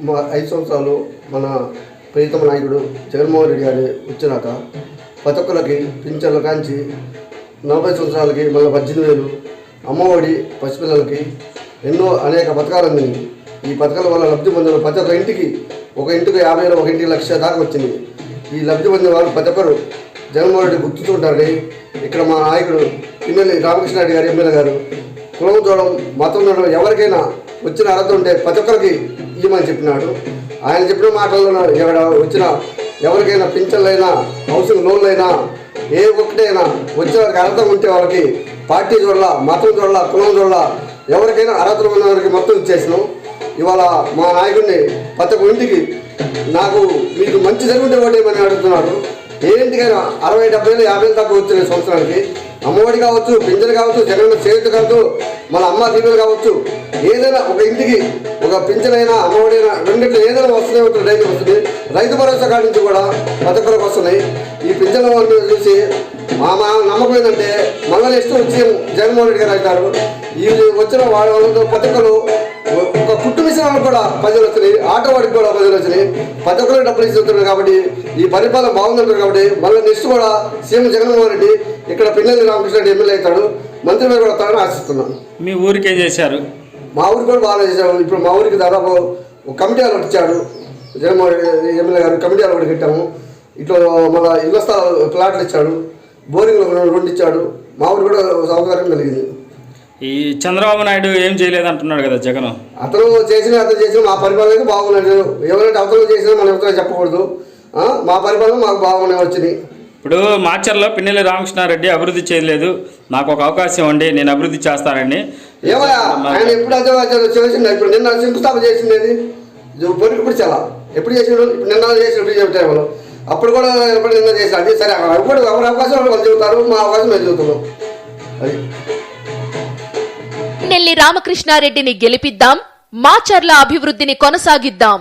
5 సంవత్సరాలు మన ప్రియతమ నాయకుడు జగన్మోహన్ రెడ్డి గారు వచ్చినాక ప్రతి ఒక్కరికి పింఛన్లు కాంచి 40 సంవత్సరాలకి మళ్ళీ 18,000 అమ్మఒడి పసిపిల్లలకి ఎన్నో అనేక పథకాలు అందినాయి. ఈ పథకాల వల్ల లబ్ధి పొందిన ప్రతి ఒక్క ఇంటికి ఒక ఇంటికి 50,000, ఒక ఇంటికి 1,00,000 దాకా వచ్చింది. ఈ లబ్ధి పొందిన వాళ్ళు ప్రతి ఒక్కరు జగన్మోహన్ రెడ్డి గుర్తుంటారని ఇక్కడ మా నాయకుడు పిన్నెల్లి రామకృష్ణారెడ్డి గారు ఎమ్మెల్యే గారు కులం చూడడం మతం చూడడం ఎవరికైనా వచ్చిన అర్హత ఉంటే ప్రతి ఒక్కరికి ఇవ్వమని చెప్పినాడు. ఆయన చెప్పిన మాటల్లో ఇక్కడ వచ్చిన ఎవరికైనా పింఛన్లైనా హౌసింగ్ లోన్లైనా ఏ ఒక్కటైనా వచ్చే వారికి అర్హత ఉంటే వాళ్ళకి పార్టీ చూడాల, మతం చూడాల, కులం చూడాల, ఎవరికైనా అర్హతలు ఉన్న వారికి మొత్తం ఇచ్చేసినాం. ఇవాళ మా నాయకుడిని ప్రతి ఒక్క ఇంటికి మీకు మంచి జరుగుంటే ఓటేయమని అడుగుతున్నాడు. ఏ ఇంటికైనా 60, 70, 50 దాకా వచ్చిన సంవత్సరానికి అమ్మఒడి కావచ్చు, పింఛన్ కావచ్చు, జగన్ చేతి కావచ్చు, మన అమ్మ దీవులు కావచ్చు, ఏదైనా ఒక ఇంటికి ఒక పింఛన్ అయినా అమ్మఒడి అయినా రెండింటిలో ఏదైనా వస్తూనే ఉంటుంది. రైతు వస్తుంది. రైతు భరోసా కాడి నుంచి కూడా ప్రతి ఒక్కరికి వస్తున్నాయి. ఈ పింఛన్ చూసి మా నమ్మకం ఏంటంటే మళ్ళీ నెక్స్ట్ వచ్చి జగన్మోహన్ రెడ్డి గారు అవుతారు. ఈ వచ్చిన వాళ్ళతో ప్రతి ఒక్కరు ఒక కుట్టు మిషన్ వాళ్ళకి కూడా ప్రజలు వచ్చినాయి, ఆటో వాడికి కూడా ప్రజలు వచ్చినాయి. ప్రతి ఒక్కరికి డబ్బులు ఇస్తున్నారు కాబట్టి ఈ పరిపాలన బాగుందంటారు. కాబట్టి మళ్ళీ నెక్స్ట్ కూడా సీఎం జగన్మోహన్ రెడ్డి ఇక్కడ పిన్నెల్లి రామకృష్ణారెడ్డి ఎమ్మెల్యే అవుతాడు, మంత్రి కూడా వస్తాడని ఆశిస్తున్నాను. మీ ఊరికి ఏం చేశారు? మా ఊరికి కూడా బాగా చేశారు. ఇప్పుడు మా ఊరికి దాదాపు ఒక కమిటీ వాళ్ళు ఇచ్చాడు జగన్మోహన్ రెడ్డి ఎమ్మెల్యే గారు. కమిటీ వాళ్ళు కూడా కట్టాము. ఇట్లా మన ఇళ్ల స్థలాలు ప్లాట్లు ఇచ్చాడు, బోరింగ్లు 2 ఇచ్చాడు. మా ఊరికి కూడా సౌకర్యం కలిగింది. ఈ చంద్రబాబు నాయుడు ఏం చేయలేదు అంటున్నాడు కదా జగన్. అతను చేసిన మా పరిపాలనకి బాగున్నాడు. ఎవరైనా అవతల చేసినా మనం ఎవరైనా చెప్పకూడదు. మా పరిపాలన మాకు బాగున్నాయి వచ్చినాయి. ఇప్పుడు మాచర్లో పిన్నెల్లి రామకృష్ణారెడ్డి అభివృద్ధి చేయలేదు, నాకు ఒక అవకాశం ఇవ్వండి, నేను అభివృద్ధి చేస్తానండి. ఏమయ్యా ఆయన ఎప్పుడు అదే చేసింది? ఇప్పుడు నిన్న శంకుస్థాపన చేసింది అది పొరికి చాలా ఎప్పుడు చేసిండు? ఇప్పుడు నిన్న చేసినప్పుడు చెబుతారు. అప్పుడు కూడా ఎప్పుడు నిన్న చేసిన అది సరే. అప్పుడు ఎవరి అవకాశం వాళ్ళు చెబుతారు, మా అవకాశం మేము చెబుతున్నాం. అది పిన్నెల్లి రామకృష్ణారెడ్డిని గెలిపిద్దాం, మాచర్ల అభివృద్ధిని కొనసాగిద్దాం.